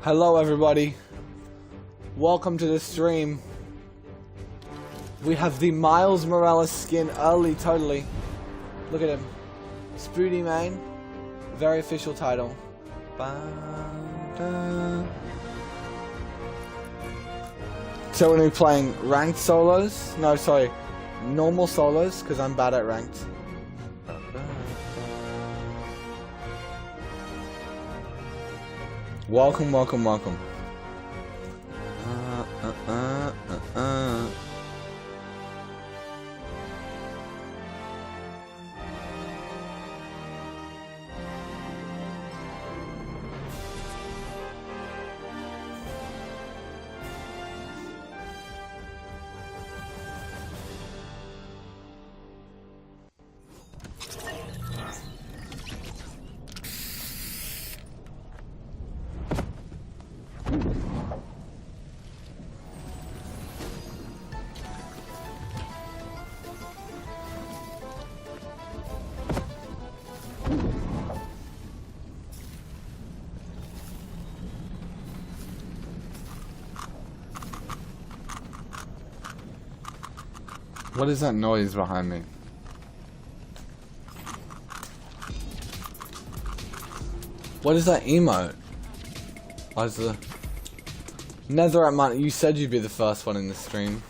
Hello everybody, welcome to the stream. We have the Miles Morales skin early, totally. Look at him. Spoody main. Very official title. So we're going to be playing ranked solos. No, sorry. Normal solos, because I'm bad at ranked. Welcome, welcome, welcome. What is that noise behind me? What is that emote? Why is the Netherite man? You said you'd be the first one in the stream.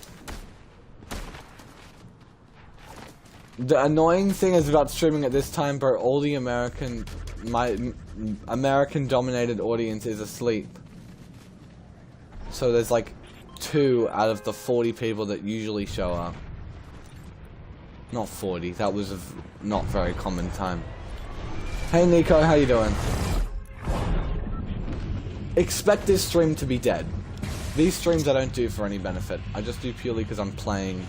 The annoying thing is about streaming at this time, bro. All the American-dominated audience is asleep. So there's like 2 out of the 40 people that usually show up. Not 40, that was a not very common time. Hey Nico, how you doing? Expect this stream to be dead. These streams I don't do for any benefit. I just do purely because I'm playing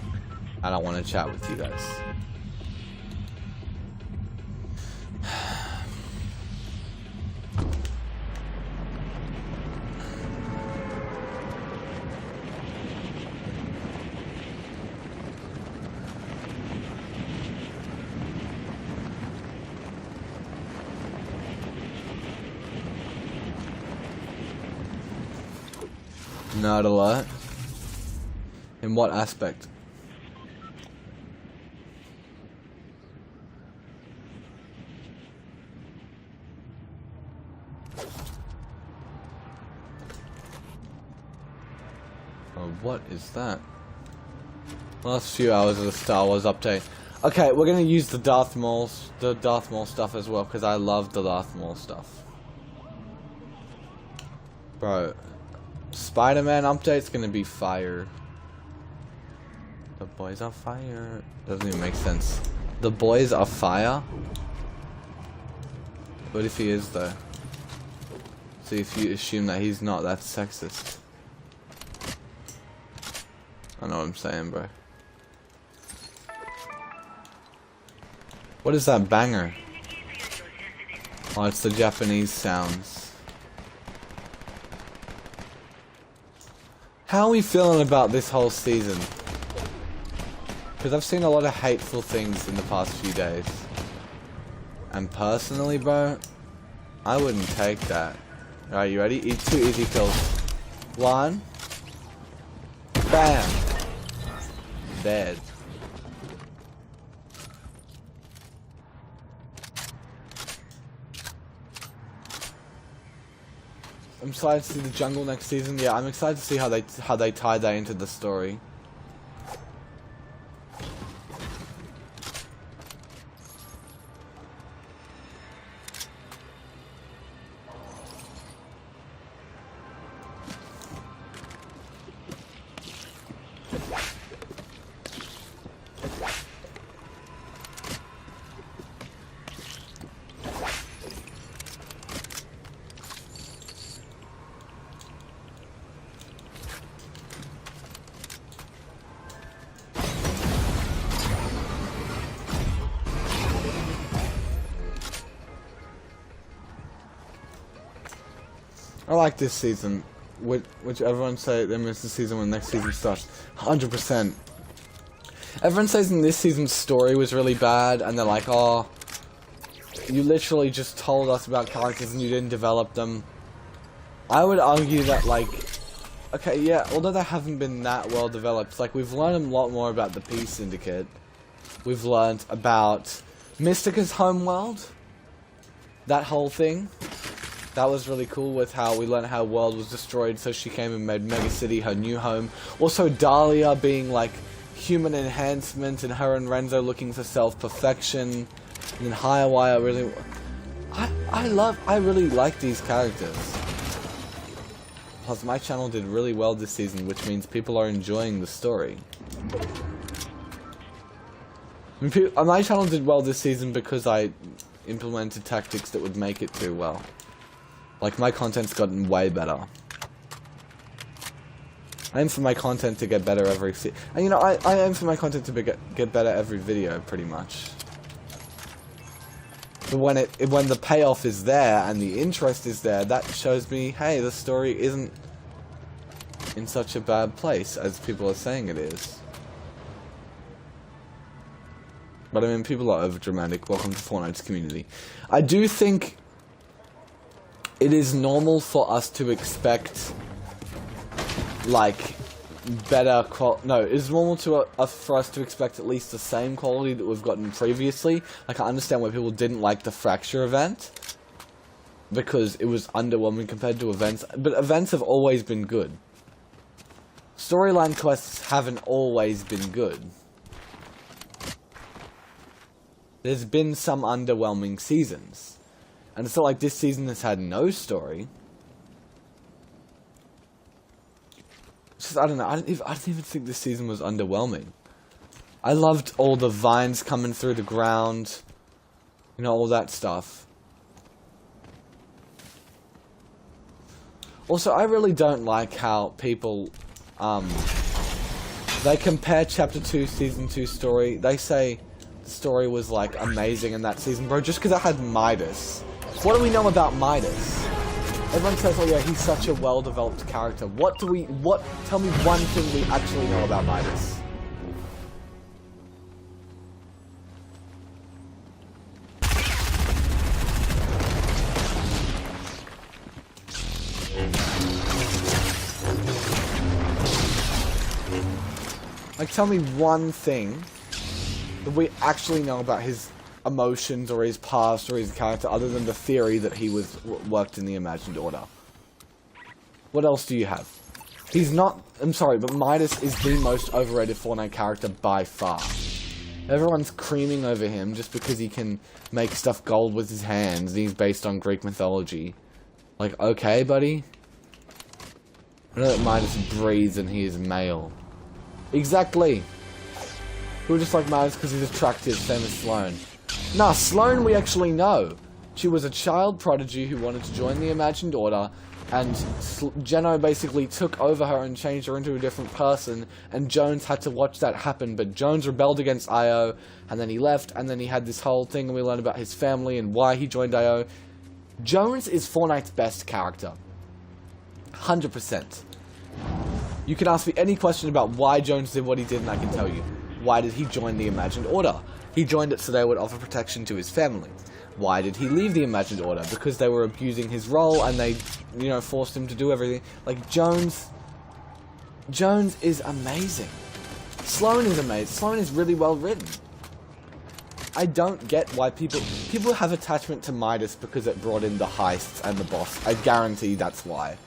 and I want to chat with you guys. Nerd alert. In what aspect? Oh, what is that? Last few hours of the Star Wars update. Okay, we're gonna use the Darth Maul stuff as well, because I love the Darth Maul stuff. Bro. Spider-Man update's gonna be fire. The boys are fire. Doesn't even make sense. The boys are fire? What if he is though? See, if you assume that he's not, that's sexist. I know what I'm saying, bro. What is that banger? Oh, it's the Japanese sounds. How are we feeling about this whole season? Because I've seen a lot of hateful things in the past few days. And personally, bro, I wouldn't take that. Alright, you ready? Eat 2 easy kills. 1. Bam! Dead. I'm excited to see the jungle next season. Yeah, I'm excited to see how they tie that into the story. I like this season, which everyone say they miss the season when next season starts. 100%. Everyone says in this season's story was really bad, and they're like, oh, you literally just told us about characters and you didn't develop them. I would argue that, like, okay, yeah, although they haven't been that well developed, like, we've learned a lot more about the Peace Syndicate. We've learned about Mystica's homeworld. That whole thing. That was really cool with how we learned how world was destroyed, so she came and made Mega City her new home. Also, Dahlia being, like, human enhancement, and her and Renzo looking for self-perfection. And then Hirewire really... I really like these characters. Plus, my channel did really well this season, which means people are enjoying the story. I mean, my channel did well this season because I implemented tactics that would make it do well. Like, my content's gotten way better. I aim for my content to get better every and you know, I aim for my content to get better every video, pretty much. But when the payoff is there and the interest is there, that shows me, hey, the story isn't in such a bad place as people are saying it is. But I mean, people are overdramatic. Welcome to Fortnite's community. I do think it is normal for us to expect, like, better it's normal for us to expect at least the same quality that we've gotten previously. Like, I understand why people didn't like the Fracture event, because it was underwhelming compared to events, but events have always been good. Storyline quests haven't always been good. There's been some underwhelming seasons. And it's not like this season has had no story. It's just, I don't know, I don't even think this season was underwhelming. I loved all the vines coming through the ground. You know, all that stuff. Also, I really don't like how people, they compare Chapter 2 Season 2 story. They say the story was, like, amazing in that season, bro, just because it had Midas. What do we know about Midas? Everyone says, oh yeah, he's such a well-developed character. Tell me one thing we actually know about Midas. Like, tell me one thing that we actually know about his emotions or his past or his character other than the theory that he worked in the Imagined Order. What else do you have? He's not... I'm sorry, but Midas is the most overrated Fortnite character by far. Everyone's creaming over him just because he can make stuff gold with his hands and he's based on Greek mythology. Like, okay, buddy? I know that Midas breathes and he is male. Exactly! Who just like Midas because he's attractive, same as Sloane. Nah, Sloane we actually know. She was a child prodigy who wanted to join the Imagined Order, and Geno basically took over her and changed her into a different person, and Jones had to watch that happen, but Jones rebelled against IO, and then he left, and then he had this whole thing, and we learned about his family and why he joined IO. Jones is Fortnite's best character. 100%. You can ask me any question about why Jones did what he did, and I can tell you. Why did he join the Imagined Order? He joined it so they would offer protection to his family. Why did he leave the Imagined Order? Because they were abusing his role and they, you know, forced him to do everything. Like, Jones is amazing. Sloane is amazing. Sloane is really well written. I don't get why people have attachment to Midas because it brought in the heists and the boss. I guarantee that's why.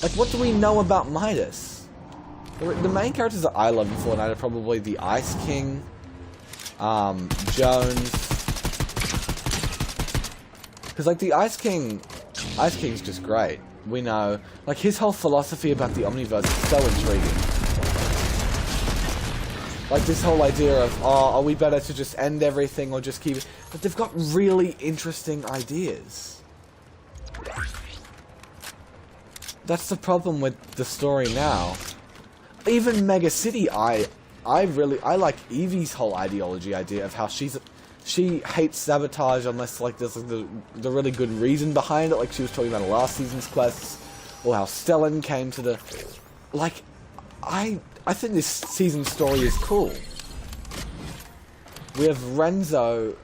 Like, what do we know about Midas? The main characters that I love in Fortnite are probably the Ice King, Jones. Because, like, the Ice King's just great. We know, like, his whole philosophy about the Omniverse is so intriguing. Like, this whole idea of, oh, are we better to just end everything or just keep it? But they've got really interesting ideas. That's the problem with the story now. Even Mega City, I like Evie's whole idea of how she hates sabotage unless, like, there's the really good reason behind it, like she was talking about last season's quests, or how Stellan came to the... Like, I think this season's story is cool. We have Renzo,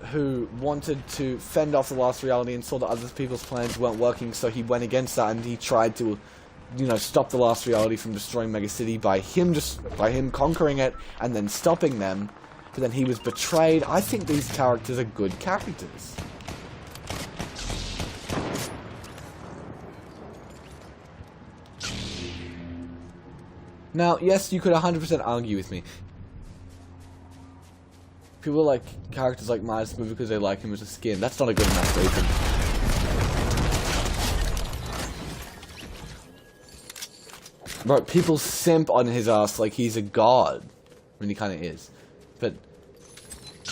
who wanted to fend off the last reality and saw that other people's plans weren't working, so he went against that and he tried to, you know, stop the last reality from destroying Mega City by him conquering it and then stopping them. But then he was betrayed. I think these characters are good characters. Now, yes, you could 100% argue with me. People like characters like Midas Movie because they like him as a skin. That's not a good enough reason. Bro, people simp on his ass like he's a god. I mean, he kind of is. But,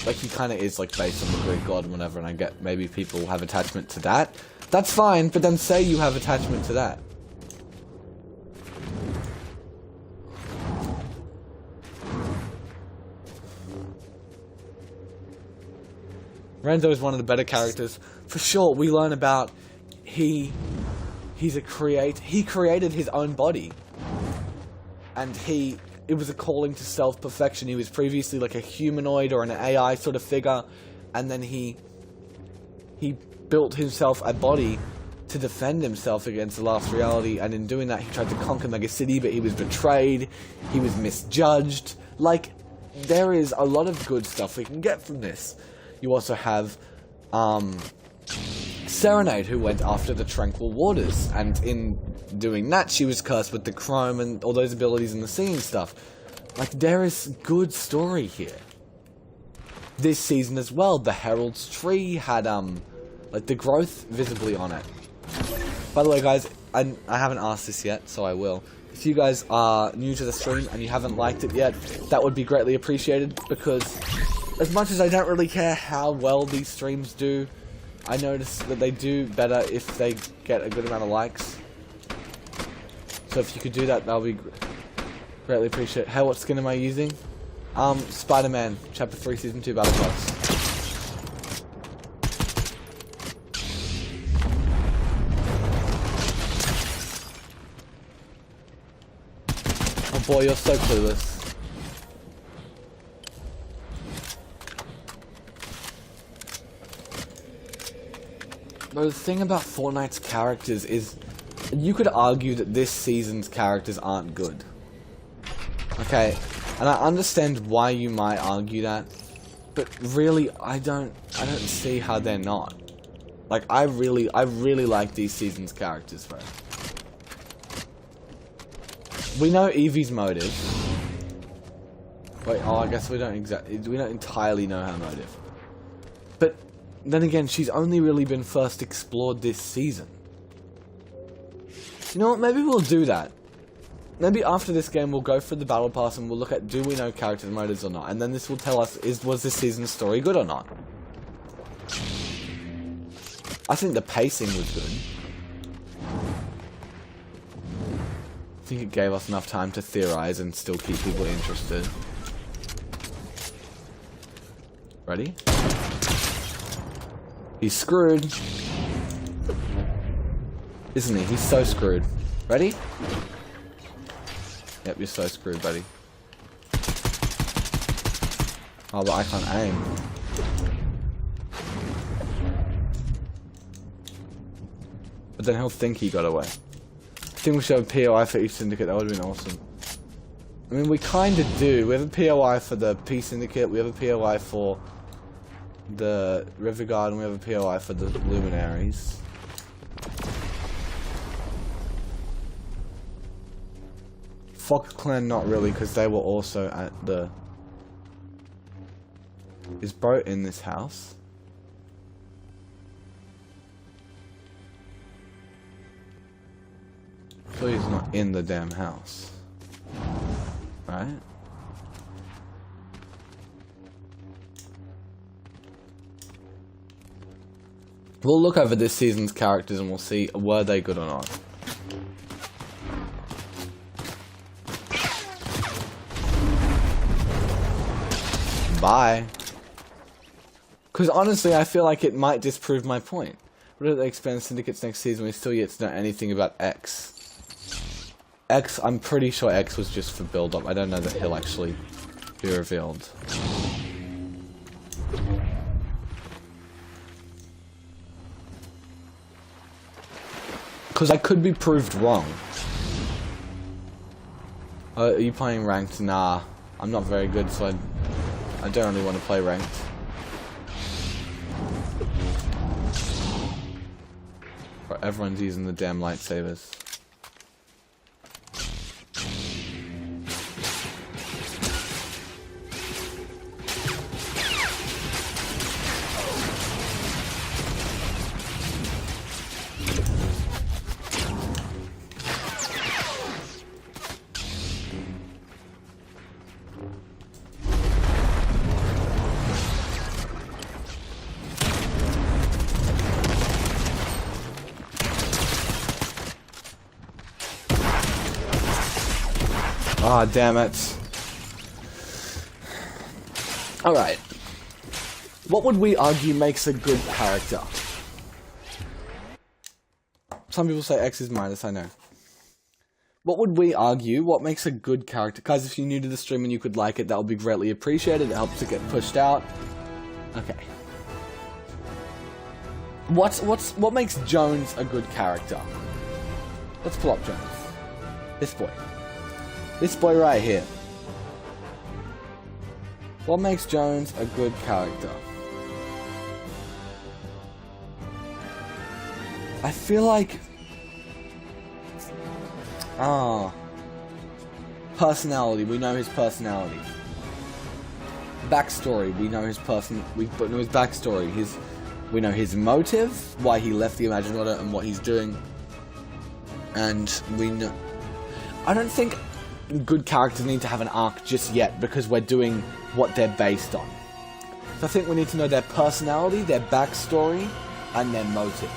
like, he kind of is, like, based on the Greek god and whatever, and I get maybe people have attachment to that. That's fine, but then say you have attachment to that. Renzo is one of the better characters. For sure, we learn about he created his own body. And it was a calling to self-perfection. He was previously like a humanoid or an AI sort of figure. And then he built himself a body to defend himself against the last reality. And in doing that, he tried to conquer Mega City, but he was betrayed. He was misjudged. Like, there is a lot of good stuff we can get from this. You also have Serenade, who went after the Tranquil Waters, and in doing that, she was cursed with the Chrome and all those abilities and the singing stuff. Like, there is good story here. This season as well, the Herald's Tree had, like, the growth visibly on it. By the way, guys, I haven't asked this yet, so I will. If you guys are new to the stream and you haven't liked it yet, that would be greatly appreciated, because as much as I don't really care how well these streams do, I notice that they do better if they get a good amount of likes. So if you could do that, that would be greatly appreciated. Hey, what skin am I using? Spider-Man, Chapter 3, Season 2 Battle Pass. Oh boy, you're so clueless. But the thing about Fortnite's characters is, you could argue that this season's characters aren't good. Okay, and I understand why you might argue that, but really, I don't see how they're not. Like, I really like these season's characters, bro. We know Evie's motive. Wait, I guess we don't entirely know her motive. But then again, she's only really been first explored this season. You know what, maybe we'll do that. Maybe after this game we'll go for the battle pass and we'll look at, do we know character motives or not? And then this will tell us, was this season's story good or not? I think the pacing was good. I think it gave us enough time to theorize and still keep people interested. Ready? He's screwed. Isn't he? He's so screwed. Ready? Yep, you're so screwed, buddy. Oh, but I can't aim. But then he'll think he got away. I think we should have a POI for each syndicate. That would have been awesome. I mean, we kind of do. We have a POI for the Peace Syndicate. We have a POI for the River Guard, and we have a POI for the Luminaries. Fox Clan, not really, because they were also at the... Is Bro in this house? So he's not in the damn house. Right? We'll look over this season's characters and we'll see, were they good or not. Bye. Because honestly, I feel like it might disprove my point. What if they expand syndicates next season? We still yet to know anything about X. X, I'm pretty sure X was just for build-up. I don't know that he'll actually be revealed. Because I could be proved wrong. Are you playing ranked? Nah. I'm not very good, so I don't really want to play ranked. Right, everyone's using the damn lightsabers. Ah, damn it. Alright. What would we argue makes a good character? Some people say X is minus, I know. What would we argue? What makes a good character? Guys, if you're new to the stream and you could like it, that would be greatly appreciated. It helps to get pushed out. Okay. What makes Jones a good character? Let's pull up Jones. This boy. This boy right here. What makes Jones a good character? I feel like... personality. We know his personality. Backstory. We know his know his backstory. We know his motive, why he left the Imagine Order and what he's doing. And we know... I don't think good characters need to have an arc just yet, because we're doing what they're based on. So I think we need to know their personality, their backstory, and their motive.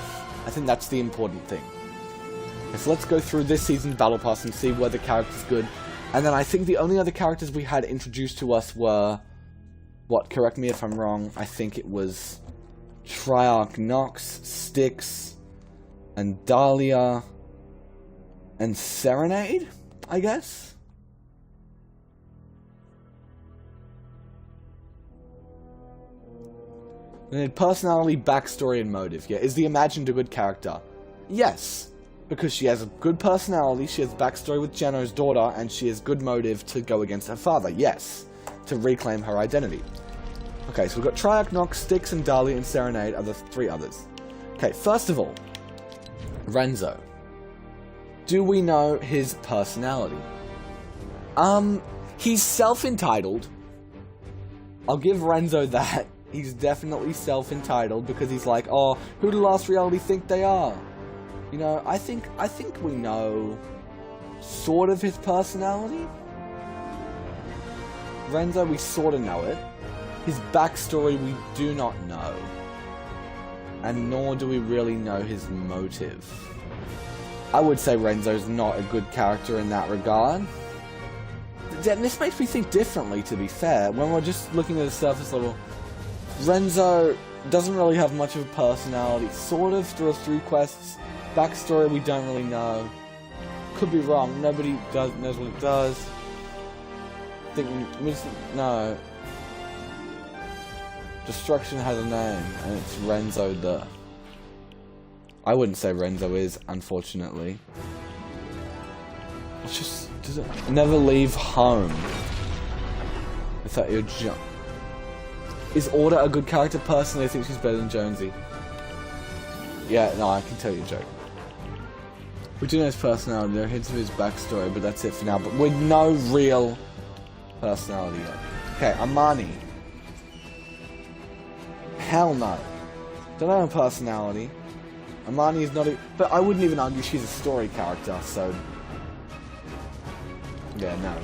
I think that's the important thing. Okay, so let's go through this season's Battle Pass and see where the character's good. And then I think the only other characters we had introduced to us were... What, correct me if I'm wrong, I think it was... Triarch Nox, Styx, and Dahlia, and Serenade, I guess? We need personality, backstory, and motive. Yeah, is the Imagined a good character? Yes, because she has a good personality, she has backstory with Geno's daughter, and she has good motive to go against her father. Yes, to reclaim her identity. Okay, so we've got Triarch Nox, Styx, and Dahlia, and Serenade are the three others. Okay, first of all, Renzo. Do we know his personality? He's self-entitled. I'll give Renzo that. He's definitely self-entitled because he's like, oh, who do Last Reality think they are? You know, I think we know sort of his personality. Renzo, we sort of know it. His backstory, we do not know. And nor do we really know his motive. I would say Renzo's not a good character in that regard. This makes me think differently, to be fair. When we're just looking at the surface level, Renzo doesn't really have much of a personality. Sort of through quests. Backstory, we don't really know. Could be wrong. Nobody knows what it does. No. Destruction has a name, and it's Renzo the... I wouldn't say Renzo is, unfortunately. It's just... Does it never leave home without your jump? Is Order a good character? Personally, I think she's better than Jonesy. Yeah, no, I can tell you a joke. We do know his personality, there are hints of his backstory, but that's it for now. But with no real personality yet. Okay, Amani. Hell no. Don't know her personality. Amani is not a... But I wouldn't even argue she's a story character, so... Yeah, no.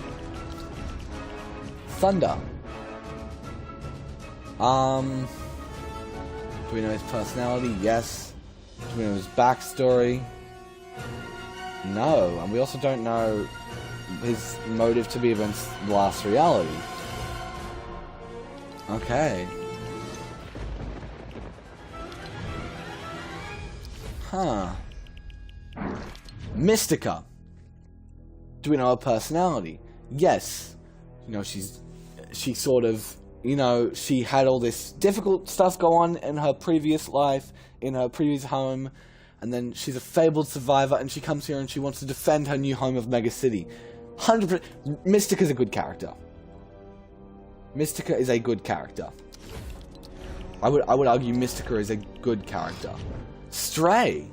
Thunder. Do we know his personality? Yes. Do we know his backstory? No. And we also don't know his motive to be against Last Reality. Okay. Huh. Mystica. Do we know her personality? Yes. You know, she sort of, you know, she had all this difficult stuff go on in her previous life, in her previous home, and then she's a fabled survivor, and she comes here and she wants to defend her new home of Mega City. 100%. Mystica's a good character. Mystica is a good character. I would argue Mystica is a good character. Stray.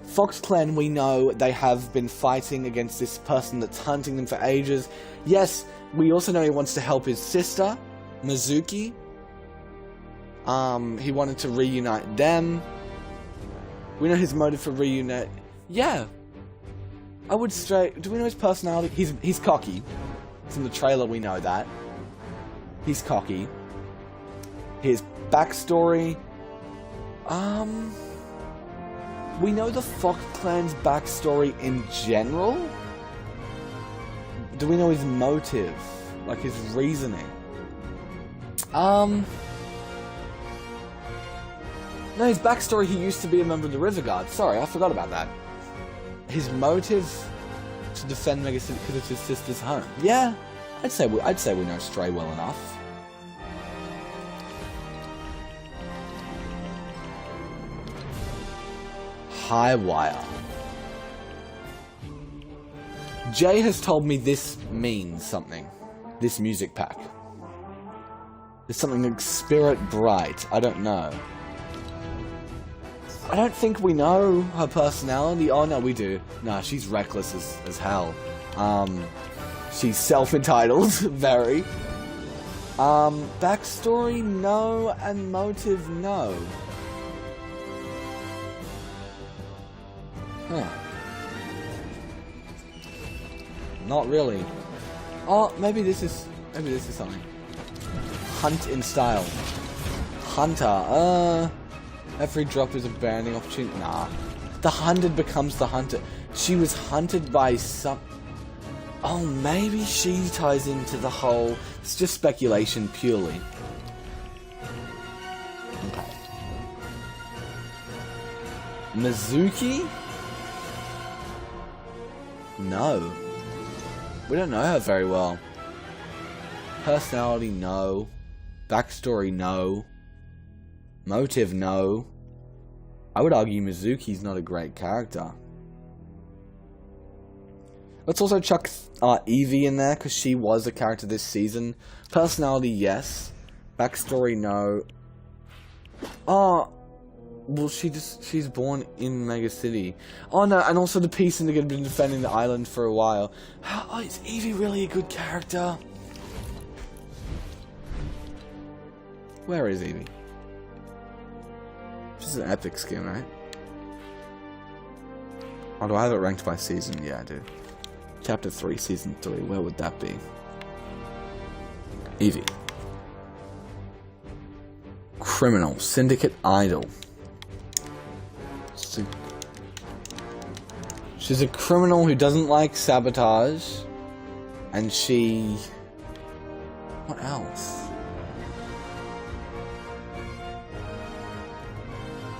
Fox Clan, we know they have been fighting against this person that's hunting them for ages. Yes, we also know he wants to help his sister, Mizuki. He wanted to reunite them. We know his motive for reunite. Yeah. I would Stray... Do we know his personality? He's cocky. From the trailer, we know that. He's cocky. His backstory... We know the Fox Clan's backstory in general? Do we know his motive? Like, his reasoning? No, his backstory, he used to be a member of the River Guard. Sorry, I forgot about that. His motive to defend Mega City because it's his sister's home. Yeah, I'd say we know Stray well enough. High Wire. Jay has told me this means something. This music pack. There's something like Spirit Bright. I don't know. I don't think we know her personality. Oh, no, we do. Nah, she's reckless as hell. She's self-entitled. Very. Backstory, no. And motive, no. Huh. Not really. Oh, maybe this is something. Hunt in style. Hunter. Every drop is a banding opportunity. Nah. The hunted becomes the hunter. She was hunted by some... Oh, maybe she ties into the whole... It's just speculation, purely. Okay. Mizuki? No. We don't know her very well. Personality, no. Backstory, no. Motive, no. I would argue Mizuki's not a great character. Let's also chuck Evie in there, because she was a character this season. Personality, yes. Backstory, no. Oh, well, she's born in Mega City. Oh no, and also the Peace Syndicate had been defending the island for a while. Oh, is Evie really a good character? Where is Evie? She's an epic skin, right? Oh, do I have it ranked by season? Yeah, I do. Chapter 3, Season 3. Where would that be? Evie. Criminal. Syndicate Idol. She's a criminal who doesn't like sabotage. And she... What else?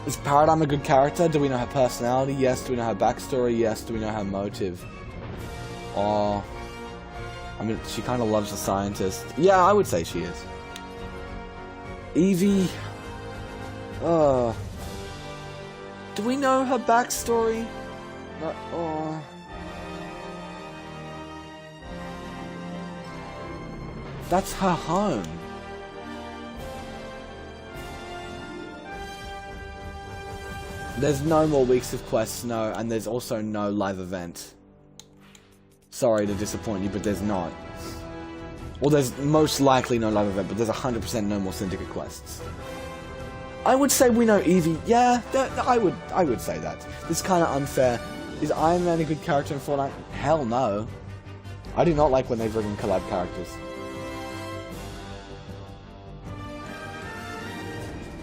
Is Paradigm a good character? Do we know her personality? Yes. Do we know her backstory? Yes. Do we know her motive? Oh, I mean, she kind of loves the scientist. Yeah, I would say she is. Evie. Do we know her backstory? That's her home. There's no more weeks of quests, no, and there's also no live event. Sorry to disappoint you, but there's not. Well, there's most likely no live event, but there's 100% no more Syndicate quests. I would say we know Evie. Yeah, I would say that. This is kind of unfair. Is Iron Man a good character in Fortnite? Hell no. I do not like when they bring in collab characters.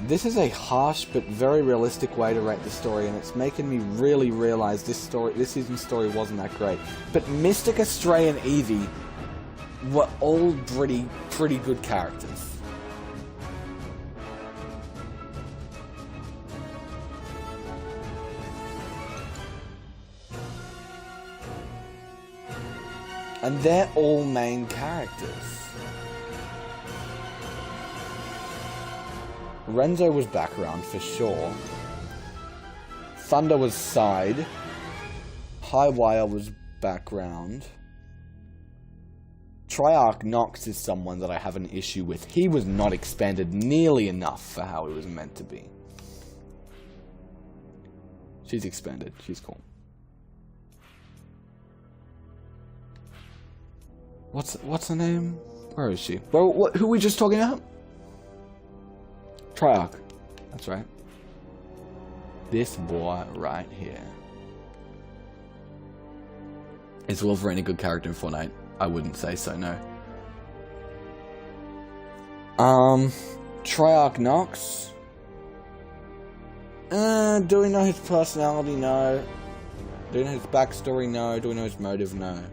This is a harsh but very realistic way to rate the story, and it's making me really realize this season's story wasn't that great. But Mystica, Stray, and Evie were all pretty good characters. And they're all main characters. Renzo was background for sure. Thunder was side. High Wire was background. Triarch Nox is someone that I have an issue with. He was not expanded nearly enough for how he was meant to be. She's expanded. She's cool. What's her name? Where is she? Well, who are we just talking about? Triarch. That's right. This boy right here. Is Wolverine a good character in Fortnite? I wouldn't say so, no. Triarch Nox. Do we know his personality? No. Do we know his backstory? No. Do we know his motive? No.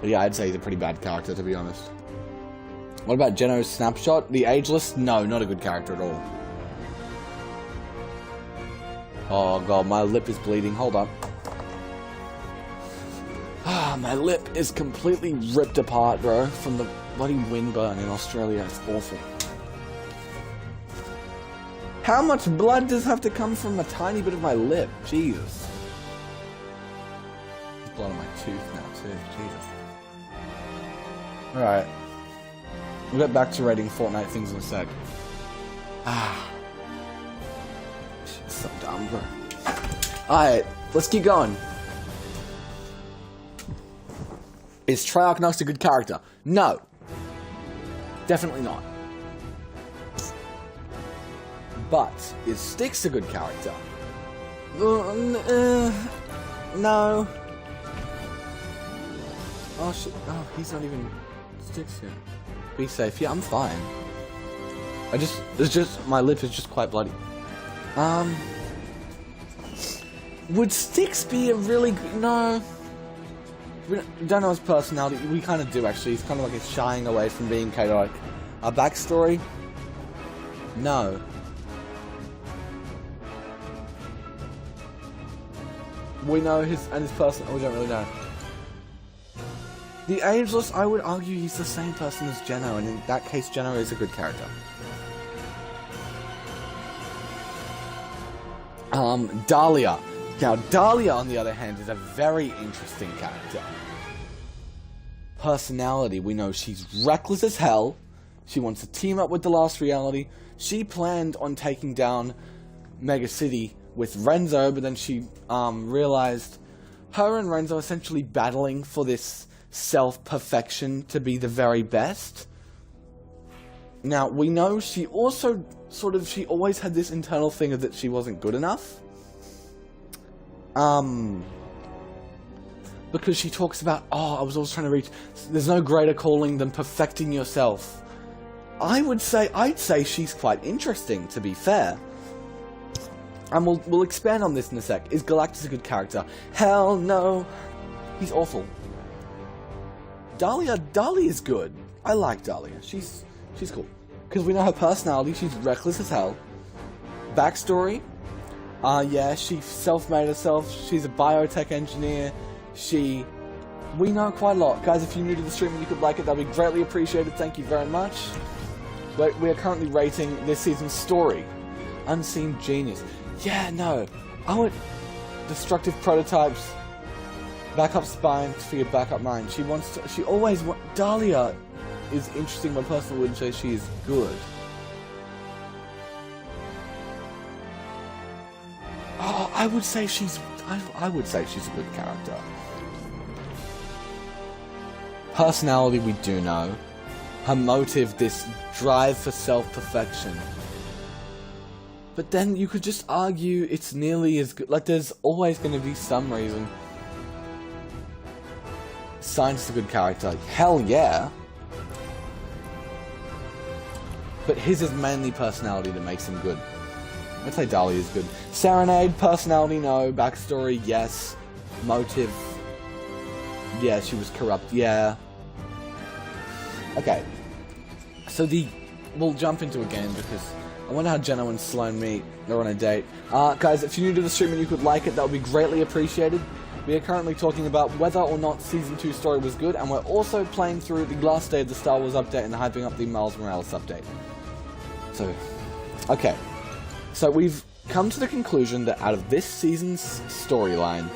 But yeah, I'd say he's a pretty bad character, to be honest. What about Geno's Snapshot? The Ageless? No, not a good character at all. Oh god, my lip is bleeding. Hold up. Ah, my lip is completely ripped apart, bro, from the bloody windburn in Australia. It's awful. How much blood does have to come from a tiny bit of my lip? Jesus. There's blood on my tooth now, too. Jesus. Alright. We'll get back to rating Fortnite things in a sec. Ah. So dumb, bro. Alright, let's keep going. Is Triarch Nox a good character? No. Definitely not. But, is Styx a good character? No. Oh shit, oh, he's not even Styx yet. Be safe. Yeah, I'm fine. My lip is just quite bloody. Would Styx be a really good... No. We don't know his personality. We kind of do, actually. He's kind of like shying away from being chaotic. A backstory? No. We know his person. We don't really know. The Ageless, I would argue he's the same person as Geno, and in that case, Geno is a good character. Dahlia. Now, Dahlia, on the other hand, is a very interesting character. Personality, we know she's reckless as hell. She wants to team up with the Last Reality. She planned on taking down Mega City with Renzo, but then she realized her and Renzo are essentially battling for this self-perfection to be the very best. Now, we know she also she always had this internal thing of that she wasn't good enough. Because she talks about, I was always trying to reach, there's no greater calling than perfecting yourself. I'd say she's quite interesting, to be fair. And we'll expand on this in a sec. Is Galactus a good character? Hell no. He's awful. Dahlia is good. I like Dahlia. She's cool. Because we know her personality, she's reckless as hell. Backstory? Yeah, she self-made herself. She's a biotech engineer. We know quite a lot. Guys, if you're new to the stream and you could like it, that'd be greatly appreciated. Thank you very much. We are currently rating this season's story. Unseen Genius. Yeah, no. I would... Destructive prototypes. Backup spines for your backup mind. Dahlia is interesting. One person wouldn't say she is good. Oh, I would say she's a good character. Personality, we do know. Her motive, this drive for self-perfection. But then you could just argue it's nearly as good. Like, there's always going to be some reason. Science is a good character. Hell yeah. But his is mainly personality that makes him good. I'd say Dahlia is good. Serenade, personality, no. Backstory, yes. Motive, yeah, she was corrupt, yeah. Okay. So we'll jump into a game because I wonder how Geno and Sloan meet. They're on a date. Guys, if you're new to the stream and you could like it, that would be greatly appreciated. We are currently talking about whether or not Season 2 story was good, and we're also playing through the last day of the Star Wars update and hyping up the Miles Morales update. So, okay. So we've come to the conclusion that out of this season's storyline,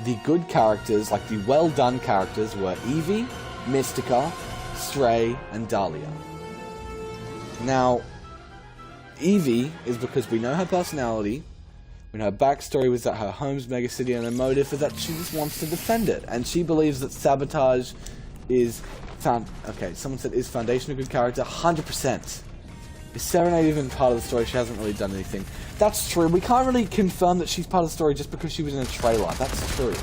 the good characters, like the well-done characters, were Evie, Mystica, Stray, and Dahlia. Now, Evie is because we know her personality, we know her backstory was that her home's Mega City, and her motive is that she just wants to defend it, and she believes that sabotage is someone said is foundation of good character, 100%. Is Serenade even part of the story? She hasn't really done anything. That's true. We can't really confirm that she's part of the story just because she was in a trailer. That's true.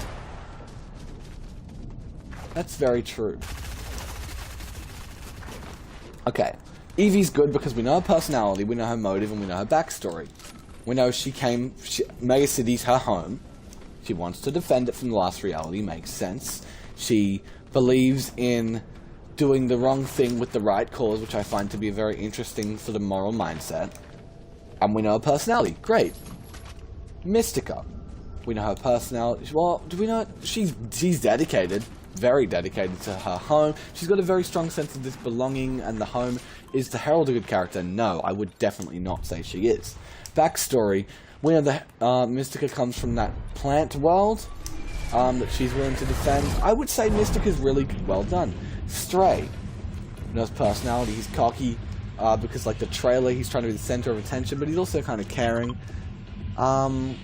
That's very true. Okay. Evie's good because we know her personality, we know her motive, and we know her backstory. We know Mega City's her home. She wants to defend it from the last reality. Makes sense. She believes in doing the wrong thing with the right cause, which I find to be a very interesting sort of moral mindset. And we know her personality. Great. Mystica. We know her personality. Well, do we know? She's dedicated. Very dedicated to her home. She's got a very strong sense of this belonging, and the home is the herald of a good character. No, I would definitely not say she is. Backstory. We know that Mystica comes from that plant world that she's willing to defend. I would say Mystica's really well done. Stray. You know his personality. He's cocky because, like the trailer, he's trying to be the center of attention, but he's also kind of caring. And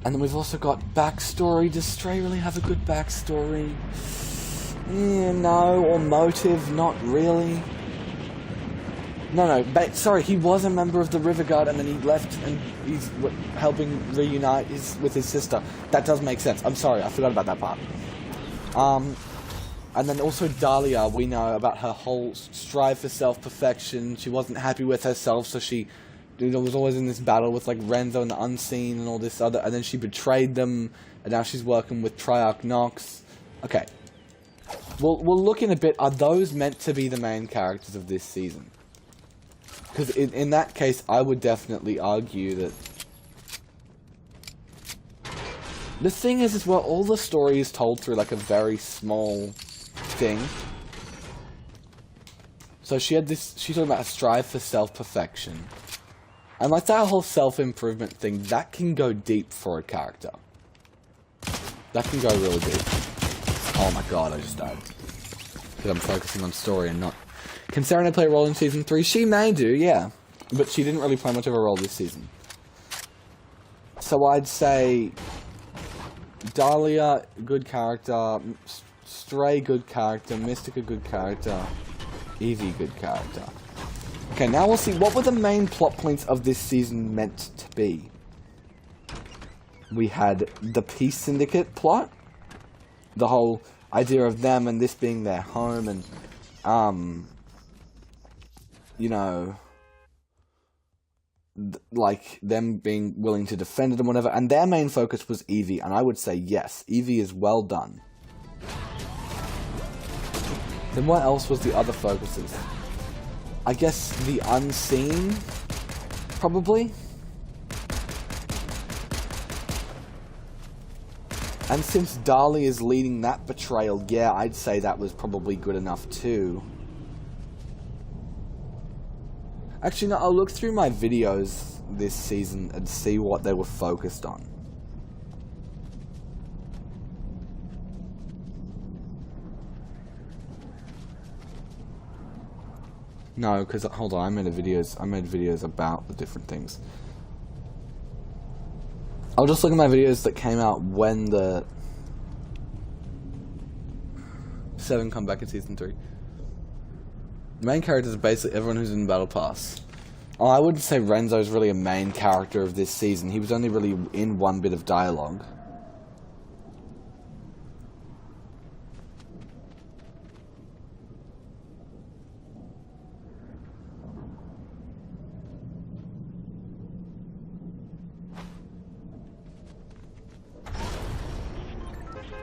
then we've also got backstory. Does Stray really have a good backstory? Yeah, no. Or motive? Not really. No, sorry, he was a member of the River Guard and then he left and he's helping reunite with his sister. That does make sense. I'm sorry, I forgot about that part. And then also Dahlia, we know about her whole strive for self-perfection. She wasn't happy with herself, so she was always in this battle with like Renzo and the Unseen and all this other, and then she betrayed them, and now she's working with Triarch Nox. Okay. We'll look in a bit. Are those meant to be the main characters of this season? Because in that case, I would definitely argue that the thing is well, all the story is told through like a very small thing. So she's talking about a strive for self-perfection. And like that whole self-improvement thing, that can go deep for a character. That can go really deep. Oh my god, I just died. Because I'm focusing on story and not... Can Serenade play a role in Season 3? She may do, yeah. But she didn't really play much of a role this season. So I'd say... Dahlia, good character. Stray, good character. Mystica, good character. Evie, good character. Okay, now we'll see. What were the main plot points of this season meant to be? We had the Peace Syndicate plot. The whole idea of them and this being their home and, you know, like them being willing to defend it and whatever. And their main focus was Evie, and I would say yes, Evie is well done. Then what else was the other focuses? I guess the Unseen, probably. And since Dahlia is leading that betrayal, yeah, I'd say that was probably good enough too. Actually, no, I'll look through my videos this season and see what they were focused on. No, because, hold on, I made videos about the different things. I'll just look at my videos that came out when the 7 come back in Season 3. The main characters are basically everyone who's in the Battle Pass. Oh, I wouldn't say Renzo's really a main character of this season. He was only really in one bit of dialogue.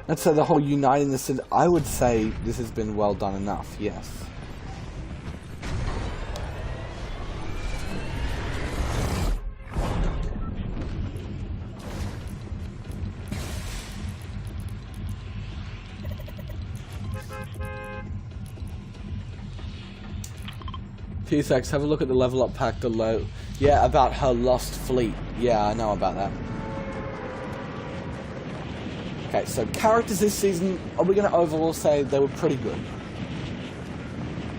Let's say the whole uniting this, I would say this has been well done enough, yes. T-Sex, have a look at the level up pack below. Yeah, about her lost fleet. Yeah, I know about that. Okay, so characters this season, are we going to overall say they were pretty good?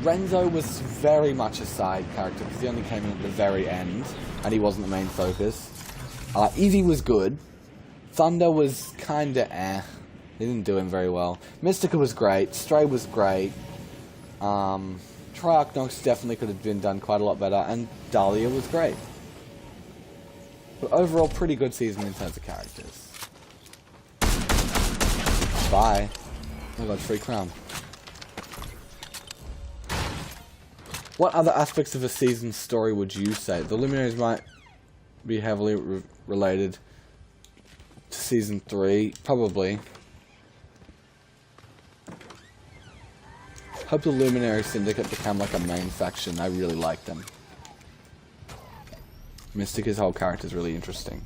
Renzo was very much a side character because he only came in at the very end and he wasn't the main focus. Eevee was good. Thunder was kinda eh. He didn't do him very well. Mystica was great. Stray was great. Triarchnox definitely could have been done quite a lot better. And Dahlia was great. But overall, pretty good season in terms of characters. Bye. Oh my god, free crown. What other aspects of a season's story would you say? The Luminaries might be heavily related to Season 3. Probably. Hope the Luminary Syndicate become like a main faction. I really like them. Mystica's whole character is really interesting.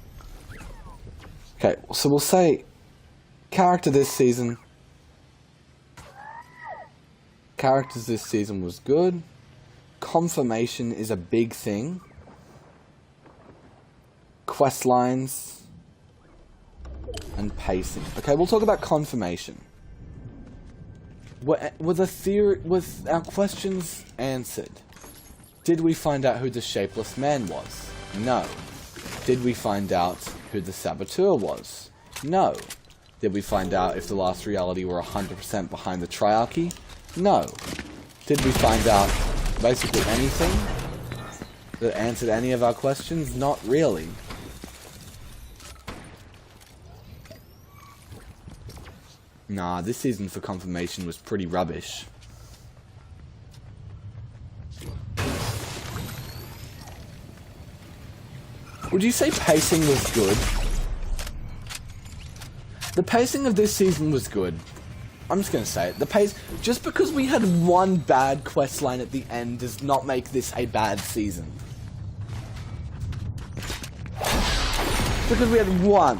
Okay, so we'll say character this season. Characters this season was good. Confirmation is a big thing. Quest lines and pacing. Okay, we'll talk about confirmation. Were our questions answered? Did we find out who the Shapeless Man was? No. Did we find out who the Saboteur was? No. Did we find out if the Last Reality were 100% behind the Triarchy? No. Did we find out basically anything that answered any of our questions? Not really. Nah, this season for confirmation was pretty rubbish. Would you say pacing was good? The pacing of this season was good. I'm just gonna say it. The pace, just because we had one bad quest line at the end does not make this a bad season. Because we had one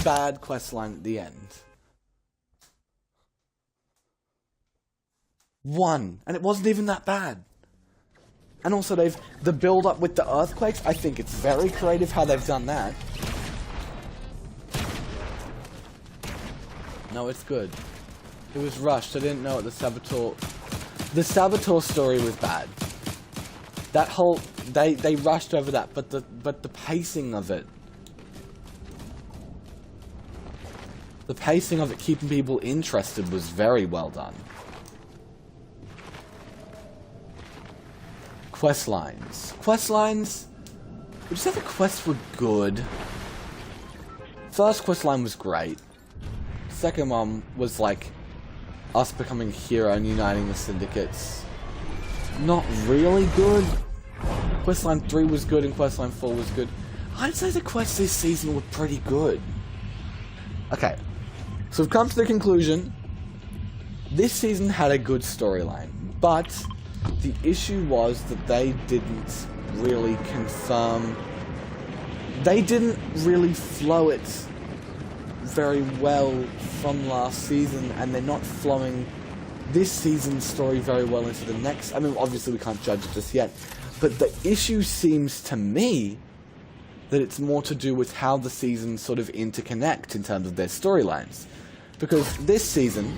bad quest line at the end. One, and it wasn't even that bad. And also the build up with the earthquakes, I think it's very creative how they've done that. No, it's good. It was rushed. I didn't know what the Saboteur story was bad. That whole they rushed over that, but the pacing of it. The pacing of it keeping people interested was very well done. Quest lines. Quest lines, would you say the quests were good? First quest line was great. Second one was like us becoming hero and uniting the syndicates. Not really good. Questline 3 was good and Questline 4 was good. I'd say the quests this season were pretty good. Okay, so we've come to the conclusion. This season had a good storyline, but the issue was that they didn't really confirm. They didn't really flow it very well from last season, and they're not flowing this season's story very well into the next. I mean, obviously we can't judge it just yet, but the issue seems to me that it's more to do with how the seasons sort of interconnect in terms of their storylines. Because this season,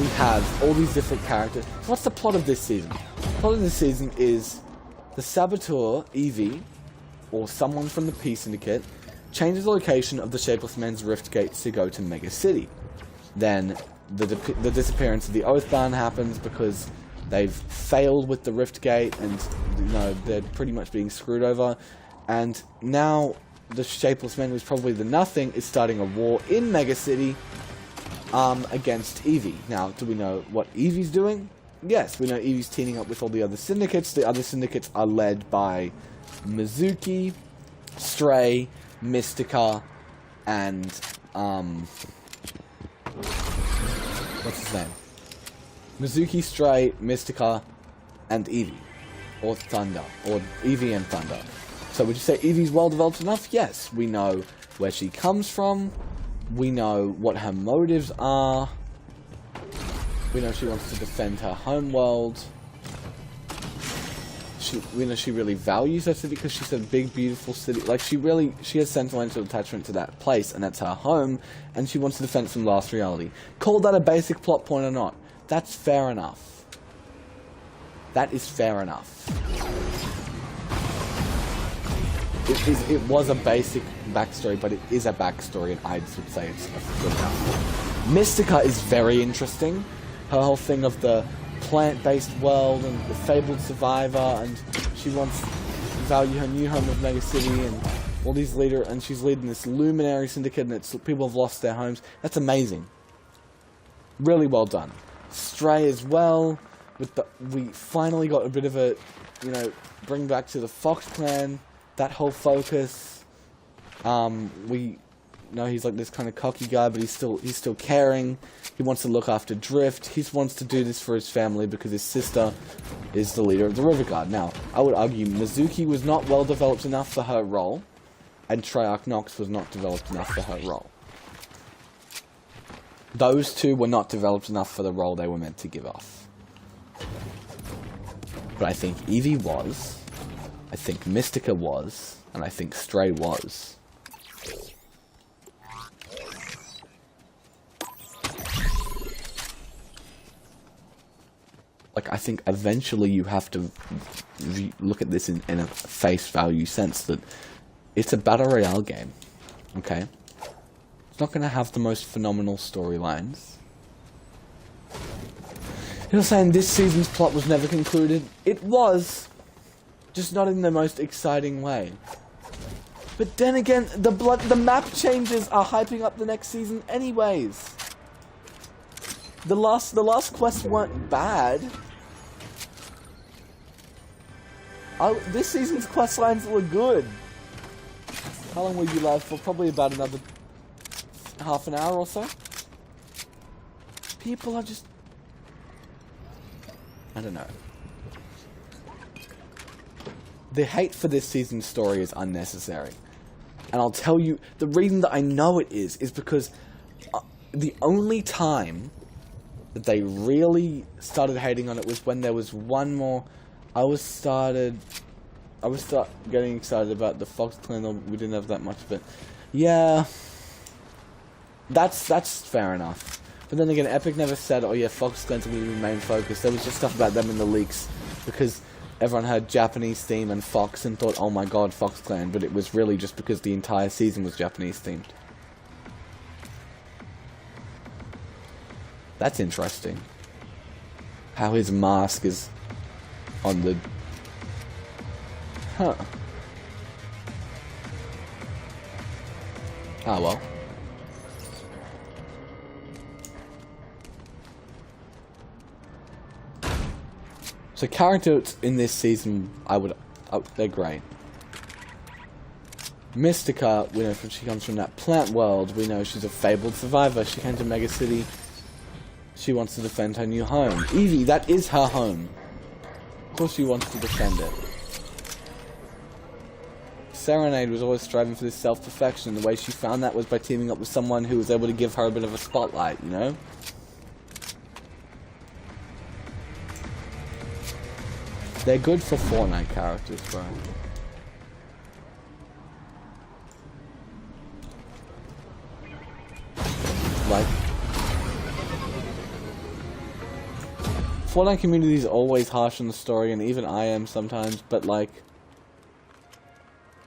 we have all these different characters. So what's the plot of this season? The plot of this season is the Saboteur, Eevee, or someone from the Peace Syndicate, changes the location of the Shapeless Man's Rift Gates to go to Mega City. Then the disappearance of the Oathbound happens because they've failed with the Rift Gate and, you know, they're pretty much being screwed over. And now the Shapeless Man, who's probably the Nothing, is starting a war in Mega City against Eevee. Now, do we know what Eevee's doing? Yes, we know Eevee's teaming up with all the other syndicates. The other syndicates are led by Mizuki, Stray, Mystica, and what's his name? Mizuki, Stray, Mystica, and Eevee. Or Thunder. Or Eevee and Thunder. So would you say Eevee's well developed enough? Yes. We know where she comes from. We know what her motives are. We know she wants to defend her homeworld. she really values her city because she's a big, beautiful city. Like, she has sentimental attachment to that place, and that's her home, and she wants to defend from last reality. Call that a basic plot point or not, that's fair enough. That is fair enough. It was a basic backstory, but it is a backstory, and I would say it's good enough. Mystica is very interesting. Her whole thing of the plant-based world and the fabled survivor, and she wants to value her new home of Mega City, and all these and she's leading this luminary syndicate, and people have lost their homes. That's amazing. Really well done. Stray as well. We finally got a bit of a, bring back to the Fox clan. That whole focus. We know he's like this kind of cocky guy, but he's still caring. He wants to look after Drift. He wants to do this for his family because his sister is the leader of the River Guard. Now, I would argue Mizuki was not well developed enough for her role, and Treyarch Nox was not developed enough for her role. Those two were not developed enough for the role they were meant to give off. But I think Eevee was, I think Mystica was, and I think Stray was. Like, I think eventually you have to look at this in a face value sense that it's a Battle Royale game, okay? It's not going to have the most phenomenal storylines. You're saying this season's plot was never concluded? It was, just not in the most exciting way. But then again, the map changes are hyping up the next season anyways. The last quests weren't bad. This season's quest lines were good. How long will you live for? Probably about another half an hour or so. People are just, I don't know. The hate for this season's story is unnecessary. And I'll tell you, the reason that I know it is because the only time that they really started hating on it was when there was one more. I was getting excited about the Fox clan. We didn't have that much, but yeah, that's fair enough. But then again, Epic never said, "Oh yeah, Fox clan's gonna be the main focus." There was just stuff about them in the leaks because everyone heard Japanese theme and Fox and thought, "Oh my god, Fox clan," but it was really just because the entire season was Japanese themed. That's interesting. How his mask is on the... Huh. Ah, well. So characters in this season, they're great. Mystica, we know she comes from that plant world. We know she's a fabled survivor. She came to Mega City. She wants to defend her new home. Eevee, that is her home. Of course she wants to defend it. Serenade was always striving for this self-perfection. The way she found that was by teaming up with someone who was able to give her a bit of a spotlight, you know? They're good for Fortnite characters, bro. Like, Fortnite community is always harsh on the story, and even I am sometimes, but like,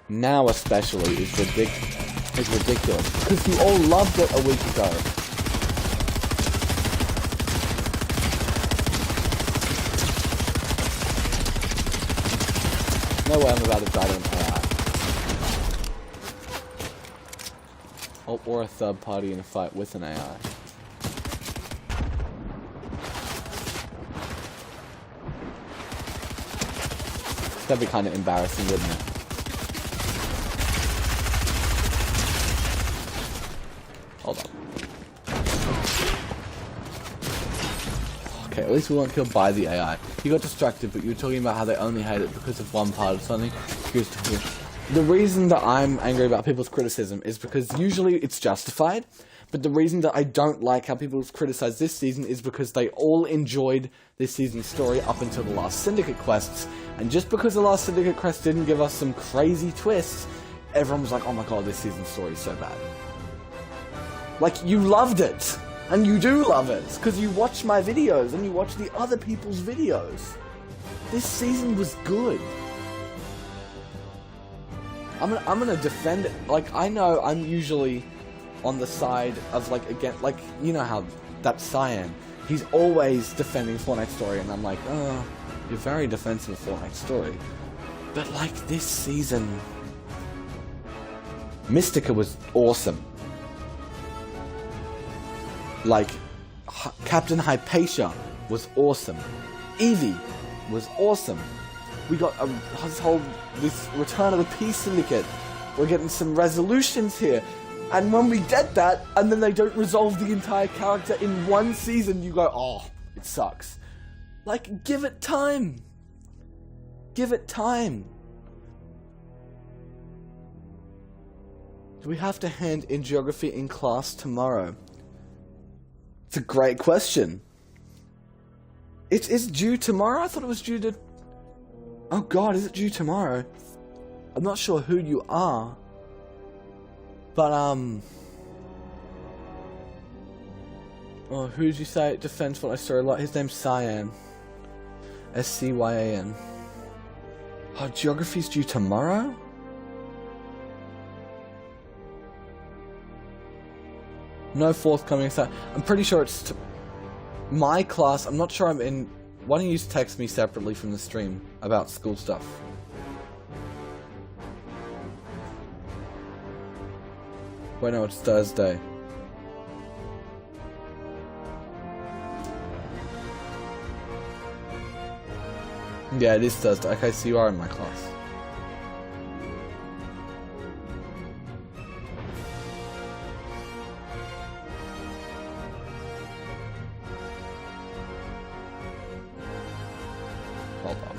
now especially is ridiculous. Because you all loved it a week ago. No way I'm about to die to an AI. Or a third party in a fight with an AI. That'd be kind of embarrassing, wouldn't it? Hold on. Okay, at least we weren't killed by the AI. You got distracted, but you were talking about how they only hate it because of one part of something. The reason that I'm angry about people's criticism is because usually it's justified, But the reason that I don't like how people criticize this season is because they all enjoyed this season's story up until the last Syndicate quests. And just because the last Syndicate quest didn't give us some crazy twists, everyone was like, oh my god, this season's story is so bad. Like, you loved it. And you do love it. Because you watch my videos and you watch the other people's videos. This season was good. I'm gonna defend it. Like, I know I'm usually on the side of, like, again, like, you know how that Cyan, he's always defending Fortnite Story, and I'm like, oh, you're very defensive of Fortnite Story. But, like, this season, Mystica was awesome. Like, Captain Hypatia was awesome. Evie was awesome. We got this Return of the Peace Syndicate. We're getting some resolutions here. And when we get that, and then they don't resolve the entire character in one season, you go, oh, it sucks. Like, give it time. Give it time. Do we have to hand in geography in class tomorrow? It's a great question. It is due tomorrow? I thought it was due to... Oh god, is it due tomorrow? I'm not sure who you are. But, oh, who did you say defends Fortnite Story a lot? His name's Cyan. S-C-Y-A-N. Oh, geography's due tomorrow? No forthcoming. I'm pretty sure it's my class. I'm not sure I'm in. Why don't you text me separately from the stream about school stuff? Wait, no, it's Thursday. Yeah, it is Thursday. Okay, so you are in my class. Hold on.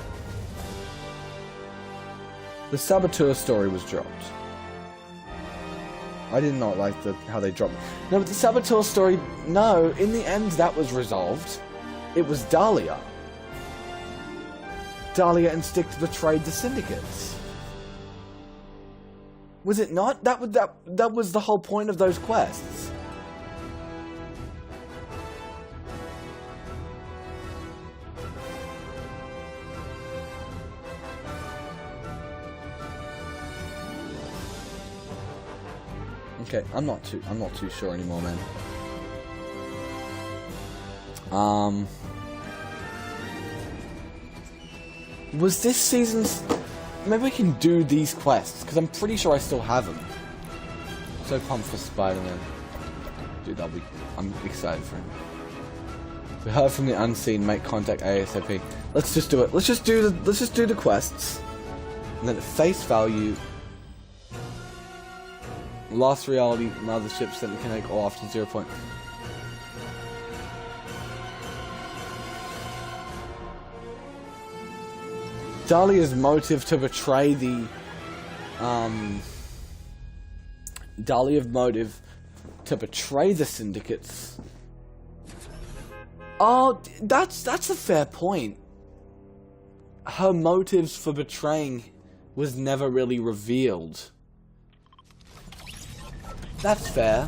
The Saboteur story was dropped. I did not like how they dropped it. No, but the Saboteur story, no, in the end that was resolved. It was Dahlia. Dahlia and Styx betrayed the syndicates. Was it not? That was the whole point of those quests. Okay, I'm not too sure anymore, man. Was this season's... Maybe we can do these quests, because I'm pretty sure I still have them. So pumped for Spider-Man. Dude, I'm excited for him. We heard from the unseen, make contact ASAP. Let's just do it. Let's just do the quests. And then at face value... Last reality, mothership sent the kinetic all after 0 point. Dahlia's motive to betray the syndicates. Oh, that's a fair point. Her motives for betraying was never really revealed. That's fair.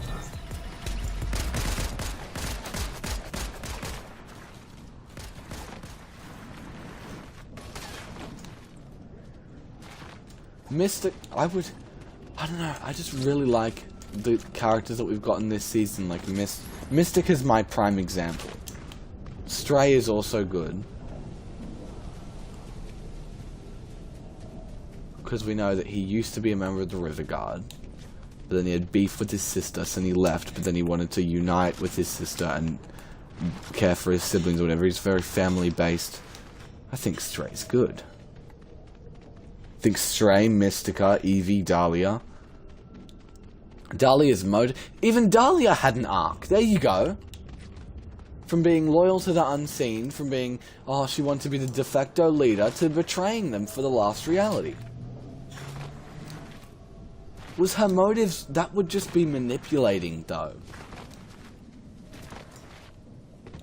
Mystic, I don't know, I just really like the characters that we've gotten this season, like Mystic is my prime example. Stray is also good. Because we know that he used to be a member of the River Guard. But then he had beef with his sister, so he left, but then he wanted to unite with his sister and care for his siblings or whatever. He's very family-based. I think Stray's good. I think Stray, Mystica, Evie, Dahlia. Dahlia's mode. Even Dahlia had an arc. There you go. From being loyal to the unseen, from being, oh, she wanted to be the de facto leader, to betraying them for the last reality. Was her motives, that would just be manipulating, though.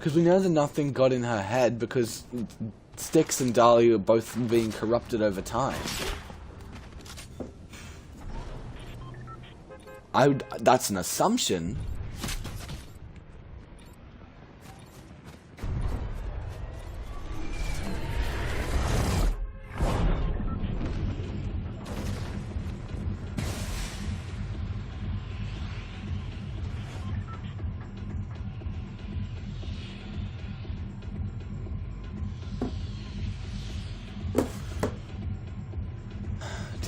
Because we know that nothing got in her head because Styx and Dahlia are both being corrupted over time. That's an assumption.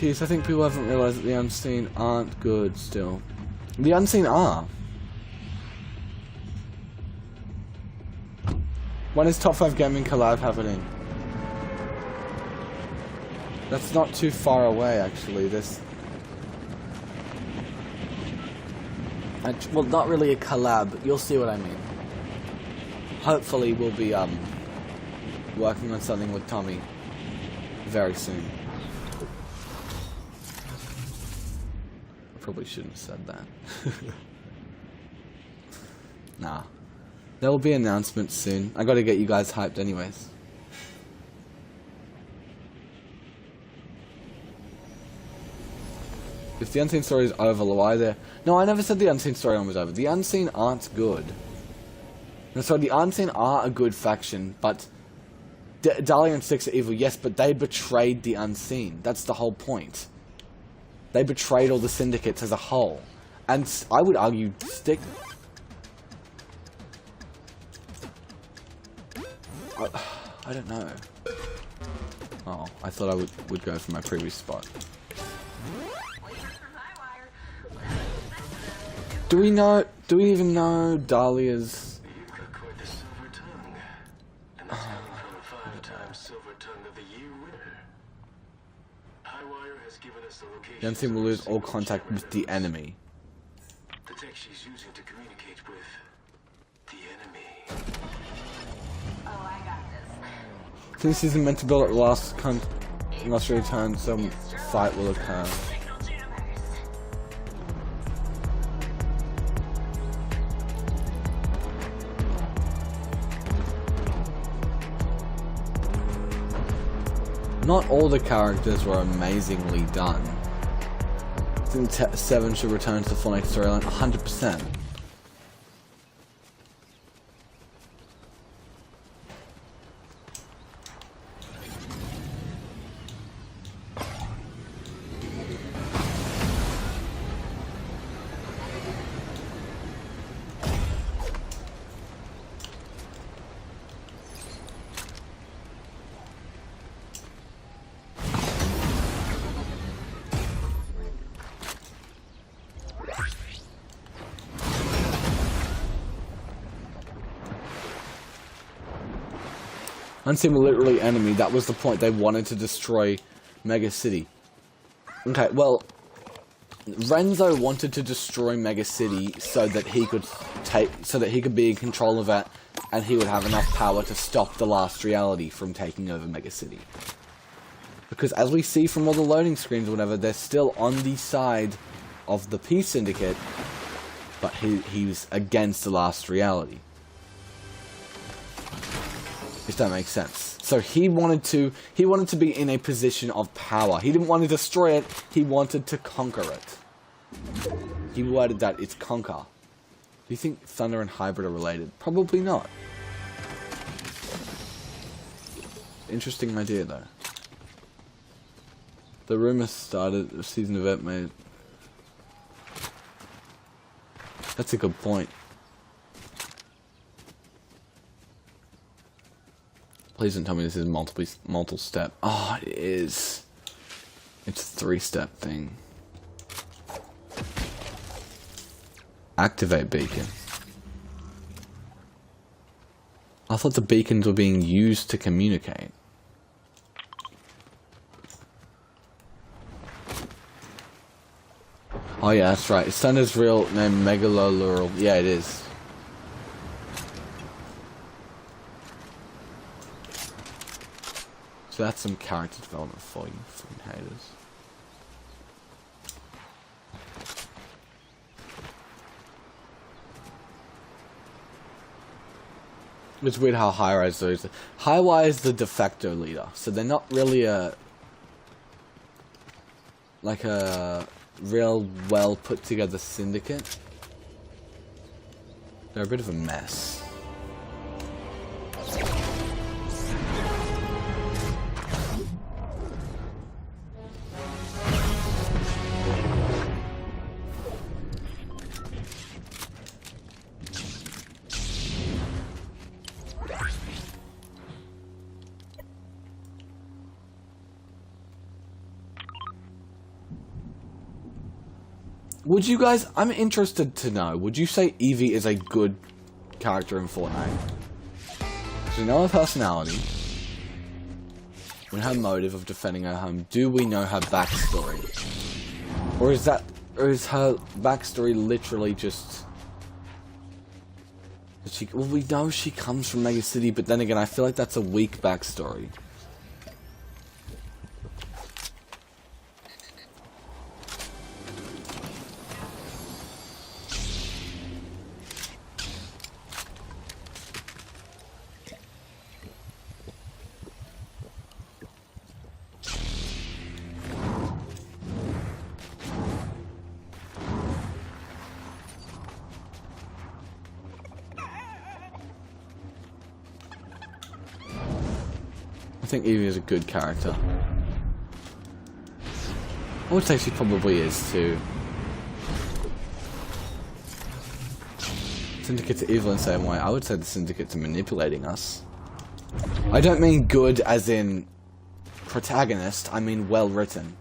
I think people haven't realised that the Unseen aren't good still. The Unseen are. When is Top 5 Gaming Collab happening? That's not too far away, actually. Well, not really a collab, but you'll see what I mean. Hopefully we'll be working on something with Tommy very soon. Probably shouldn't have said that. Nah. There will be announcements soon. I gotta get you guys hyped anyways. If the Unseen Story is over, why there? No, I never said the Unseen Story was over. The Unseen aren't good. No, so the Unseen are a good faction, but Dahlia and Styx are evil, yes, but they betrayed the Unseen. That's the whole point. They betrayed all the syndicates as a whole. And I would argue Styx... I don't know. Oh, I thought I would go for my previous spot. Do we even know Dahlia's... You've got quite the silver tongue. And that's coming from a 5-time Silver Tongue of the Year winner. Highwire has given us the location. The Unseen will lose all contact with the enemy. The tech she's using to communicate with the enemy. Oh, I got this. Since this isn't meant to build at last return, some fight will occur. Not all the characters were amazingly done. I think 7 should return to the Fortnite storyline 100%. Unseen were literally enemy. That was the point. They wanted to destroy Mega City. Okay, well, Renzo wanted to destroy Mega City so that he could be in control of it, and he would have enough power to stop the Last Reality from taking over Mega City. Because as we see from all the loading screens or whatever, they're still on the side of the Peace Syndicate, but he was against the Last Reality. If that makes sense. So he wanted to be in a position of power. He didn't want to destroy it, he wanted to conquer it. He worded that it's conquer. Do you think Thunder and Hybrid are related? Probably not. Interesting idea though. The rumor started a season event made. That's a good point. Please don't tell me this is multiple step. Oh, it is. It's a 3-step thing. Activate beacon. I thought the beacons were being used to communicate. Oh yeah, that's right. It's Thunder's real name, Megalolural. Yeah, it is. So that's some character development for you, fucking haters. It's weird how High-Rise is. High-Rise is the de facto leader, so they're not really a real well put together syndicate. They're a bit of a mess. Would you guys, I'm interested to know, would you say Evie is a good character in Fortnite? So we know her personality, we know her motive of defending her home. Do we know her backstory? Or is her backstory literally just... well, we know she comes from Mega City, but then again, I feel like that's a weak backstory. I think Evie is a good character. I would say she probably is too. Syndicates are evil in the same way. I would say the Syndicates are manipulating us. I don't mean good as in protagonist, I mean well written.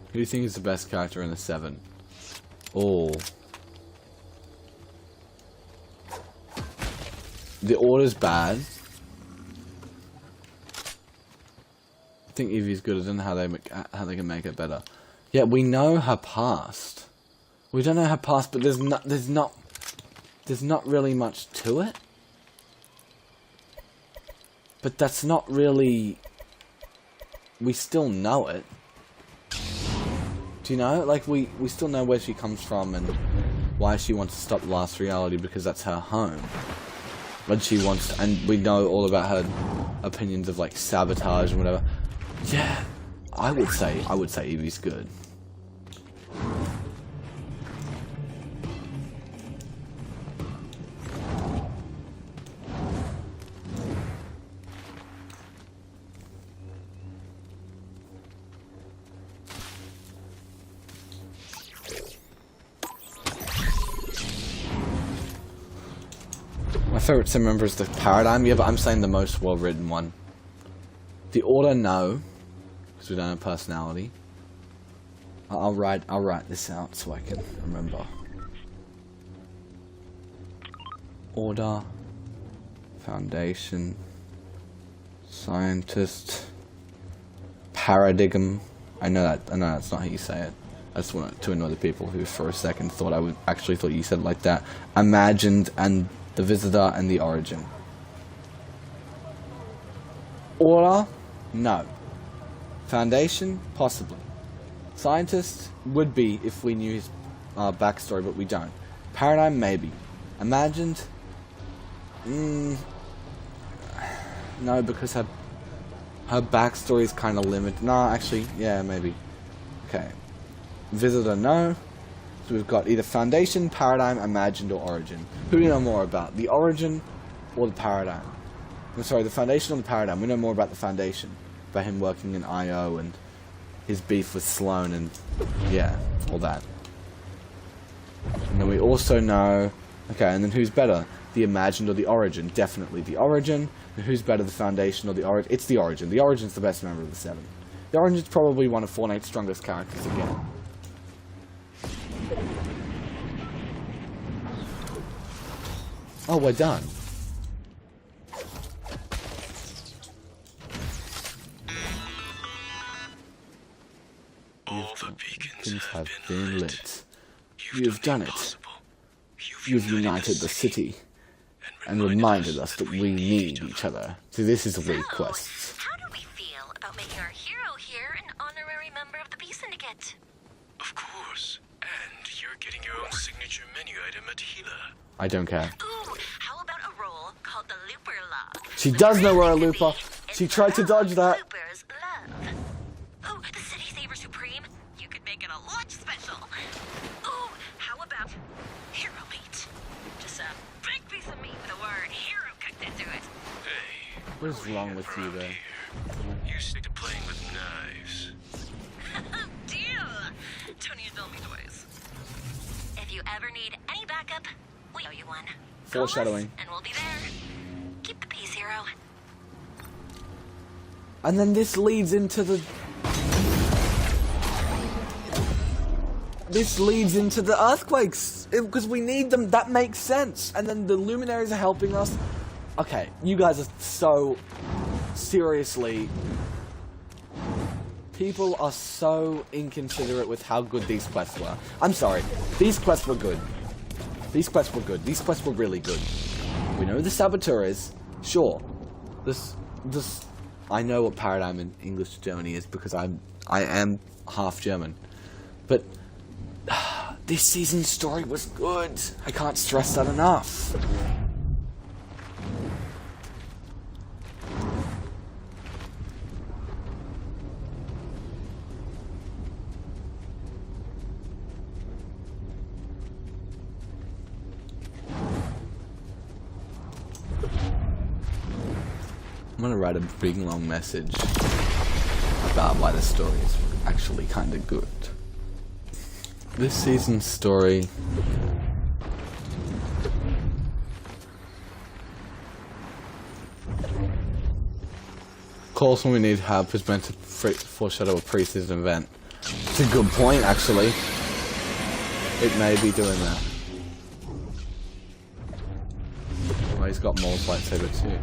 Who do you think is the best character in the 7? Oh. The Order's bad. I think Evie's good. I don't know how they can make it better. Yeah, we know her past. We don't know her past, but there's not really much to it. But that's not really... We still know it. Do you know? Like, we still know where she comes from and why she wants to stop the last reality, because that's her home. And she wants to, and we know all about her opinions of, like, sabotage and whatever. Yeah, I would say Evie's good. My favourite sim member is the Paradigm. Yeah, but I'm saying the most well-written one. The Order, no, because we don't have personality. I'll write this out so I can remember. Order, Foundation, Scientist, Paradigm. I know that's not how you say it. I just wanted to annoy the people who for a second thought actually thought you said it like that. Imagined and the Visitor and the Origin. Order? No. Foundation? Possibly. Scientist? Would be if we knew his backstory, but we don't. Paradigm? Maybe. Imagined? No, because her backstory is kind of limited. No, actually, yeah, maybe. Okay. Visitor? No. So we've got either Foundation, Paradigm, Imagined, or Origin. Who do we know more about? The Origin or the Paradigm? I'm sorry, the Foundation or the Paradigm? We know more about the Foundation. About him working in I.O. and his beef with Sloan and, yeah, all that. And then we also know... Okay, and then who's better? The Imagined or the Origin? Definitely the Origin. And who's better, the Foundation or the Origin? It's the Origin. The Origin's the best member of the 7. The Origin's probably one of Fortnite's strongest characters again. Oh, we're done. All the beacons have been lit. You've done it. You've united the city. and reminded us that we need each other. See, this is a weak quest. How do we feel about making our hero here an honorary member of the Bee Syndicate? Of course. And you're getting your own signature menu item at Gila. I don't care. Ooh, how about a role called the Looper Log? She does know we're a looper. She tried to dodge that. Looper's love. Oh, the City Saver Supreme. You could make it a lunch special. Ooh, how about Hero Meat? Just a big piece of meat with the word hero cooked into it. Hey. What is wrong with you there? You stick to playing with knives. Deal! Tony and Dolby toys. If you ever need any backup, we owe you one. Call us Foreshadowing. and we'll be there. Keep the peace, hero. And then this leads into the... This leads into the earthquakes, because we need them. That makes sense. And then the luminaries are helping us. Okay, you guys are so... Seriously... People are so inconsiderate with how good these quests were. I'm sorry. These quests were good. These quests were good. These quests were really good. We know who the saboteur is. Sure. This... I know what paradigm in English to Germany is because I am half German. But... this season's story was good. I can't stress that enough. I'm gonna write a big long message about why the story is actually kinda good. This season's story... Calls when we need help is meant to foreshadow a pre-season event. It's a good point, actually. It may be doing that. Oh, he's got Maul's lightsaber too.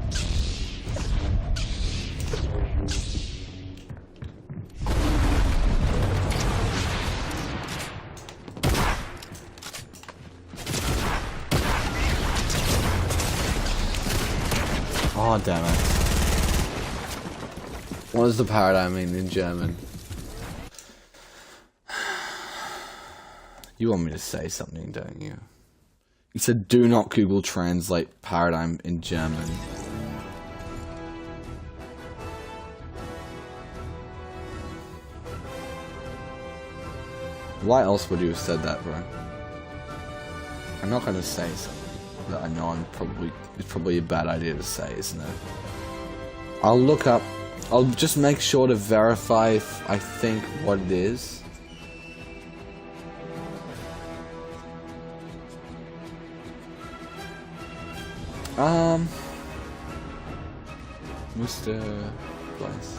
Oh, damn it. What does the paradigm mean in German? You want me to say something, don't you? You said do not Google Translate paradigm in German. Why else would you have said that, bro? I'm not gonna say something that I know it's probably a bad idea to say, isn't it? I'll look up. I'll just make sure to verify if I think what it is. Mr. Place.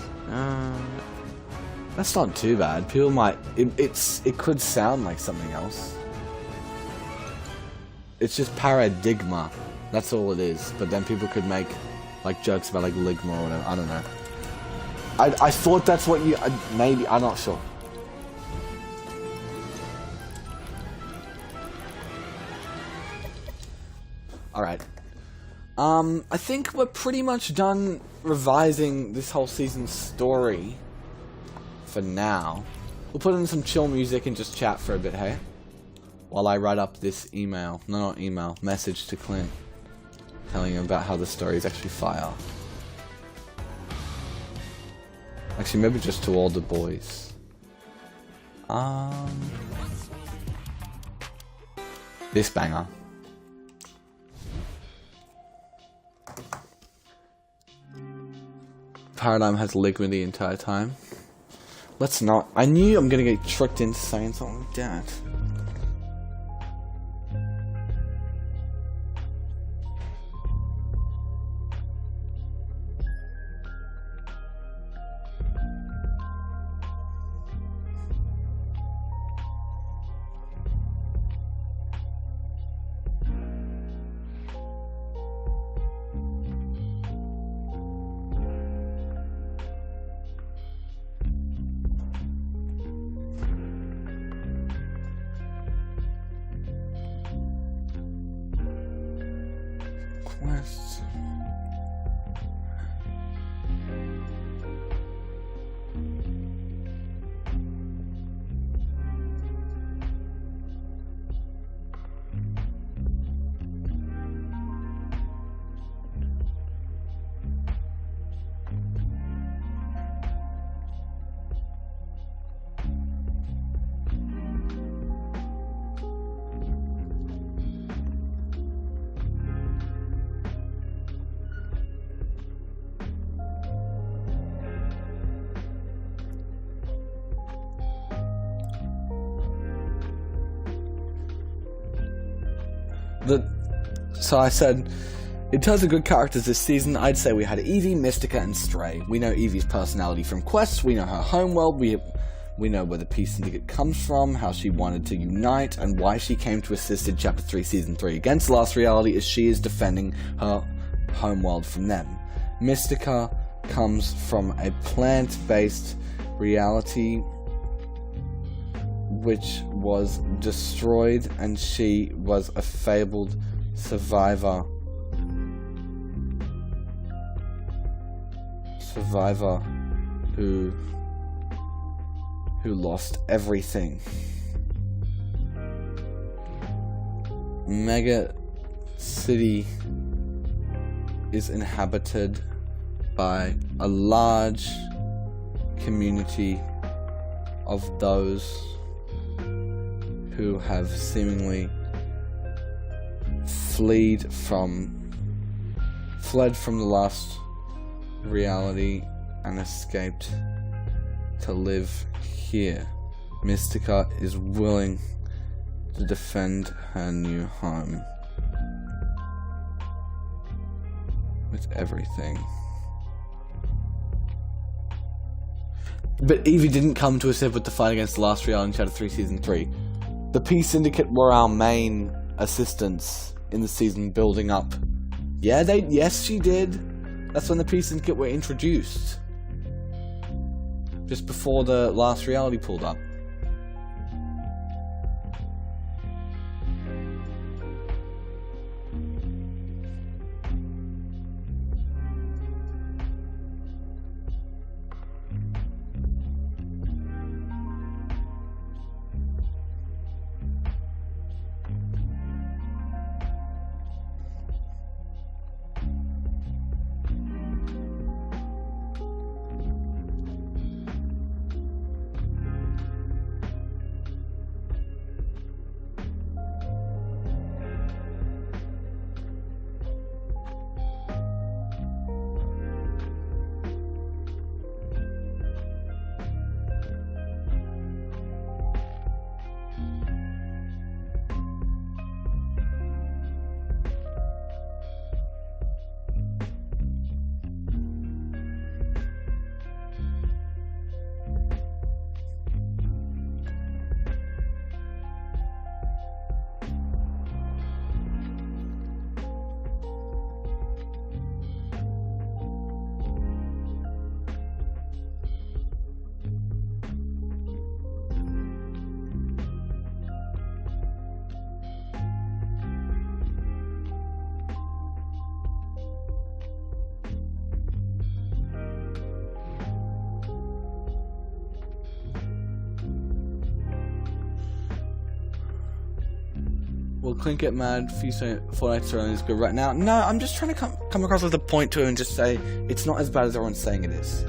That's not too bad. People might. It could sound like something else. It's just paradigma. That's all it is. But then people could make like jokes about like ligma or whatever. I don't know. I thought that's what you... maybe... I'm not sure. Alright. I think we're pretty much done revising this whole season's story. For now. We'll put in some chill music and just chat for a bit, hey? While I write up this email. No, not email. Message to Clint. Telling him about how the story is actually fire. Actually, maybe just to all the boys. This banger. Paradigm has ligma the entire time. Let's not. I knew I'm gonna get tricked into saying something like that. West. So I said, in terms of good characters this season, I'd say we had Evie, Mystica, and Stray. We know Evie's personality from quests, we know her homeworld, we know where the Peace Syndicate comes from, how she wanted to unite, and why she came to assist in Chapter 3, Season 3 against Last Reality as she is defending her homeworld from them. Mystica comes from a plant-based reality which was destroyed, and she was a fabled survivor who lost everything. Mega City is inhabited by a large community of those who have seemingly fled from the last reality and escaped to live here. Mystica is willing to defend her new home with everything. But Evie didn't come to assist with the fight against the last reality in Chapter 3, Season 3. The Peace Syndicate were our main assistants in the season building up. Yes, she did. That's when the Peace Syndicate were introduced. Just before the last reality pulled up. Will Clint get mad if you say Fortnite Story is good right now? No, I'm just trying to come across with a point to it and just say it's not as bad as everyone's saying it is.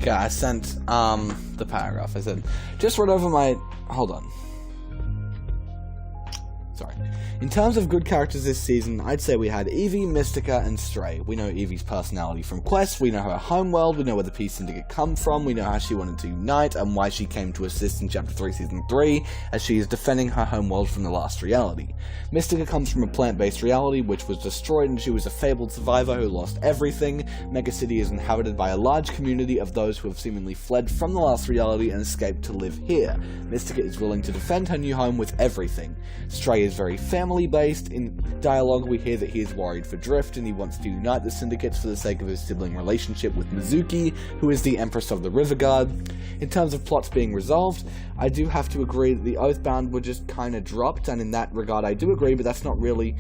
Okay, I sent the paragraph. I said, just read over my... Hold on. Sorry. In terms of good characters this season, I'd say we had Evie, Mystica, and Stray. We know Evie's personality from Quest, we know her homeworld, we know where the Peace Syndicate come from, we know how she wanted to unite, and why she came to assist in Chapter 3, Season 3, as she is defending her homeworld from the last reality. Mystica comes from a plant-based reality, which was destroyed, and she was a fabled survivor who lost everything. Mega City is inhabited by a large community of those who have seemingly fled from the last reality and escaped to live here. Mystica is willing to defend her new home with everything. Stray is very family-based. In dialogue, we hear that he is worried for Drift, and he wants to unite the syndicates for the sake of his sibling relationship with Mizuki, who is the Empress of the River Guard. In terms of plots being resolved, I do have to agree that the Oathbound were just kind of dropped, and in that regard I do agree, but that's not really,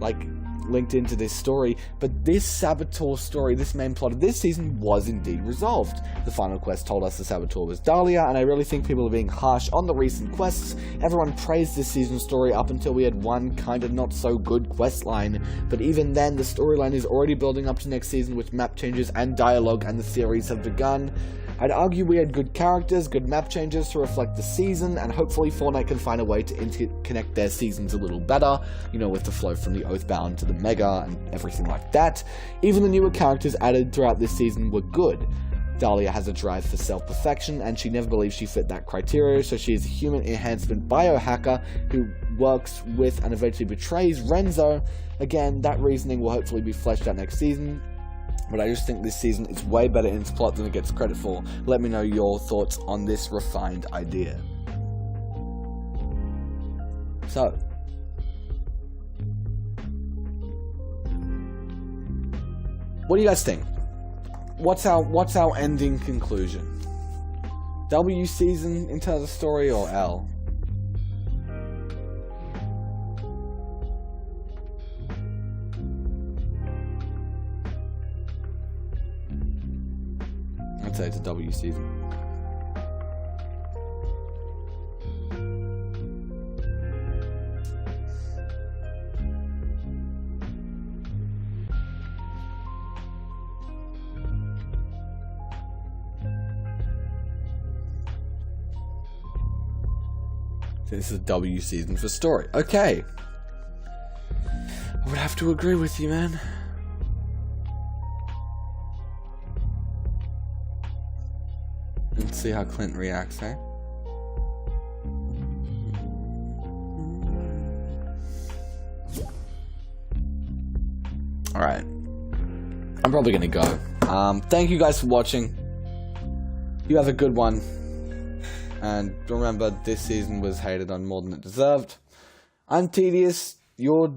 like, linked into this story. But this Saboteur story, this main plot of this season, was indeed resolved. The final quest told us the Saboteur was Dahlia, and I really think people are being harsh on the recent quests. Everyone praised this season's story up until we had one kind of not so good quest line, but even then the storyline is already building up to next season with map changes and dialogue, and the series have begun. I'd argue we had good characters, good map changes to reflect the season, and hopefully Fortnite can find a way to interconnect their seasons a little better, you know, with the flow from the Oathbound to the Mega and everything like that. Even the newer characters added throughout this season were good. Dahlia has a drive for self-perfection, and she never believed she fit that criteria, so she is a human enhancement biohacker who works with and eventually betrays Renzo. Again, that reasoning will hopefully be fleshed out next season, but I just think this season is way better in its plot than it gets credit for. Let me know your thoughts on this refined idea. So, what do you guys think? What's our ending conclusion? W season in terms of story, or L? I'd say it's a W season. This is a W season for story. Okay. I would have to agree with you, man. Let's see how Clint reacts, eh? Alright. I'm probably gonna go. Thank you guys for watching. You have a good one. And remember, this season was hated on more than it deserved. I'm Tedious. You're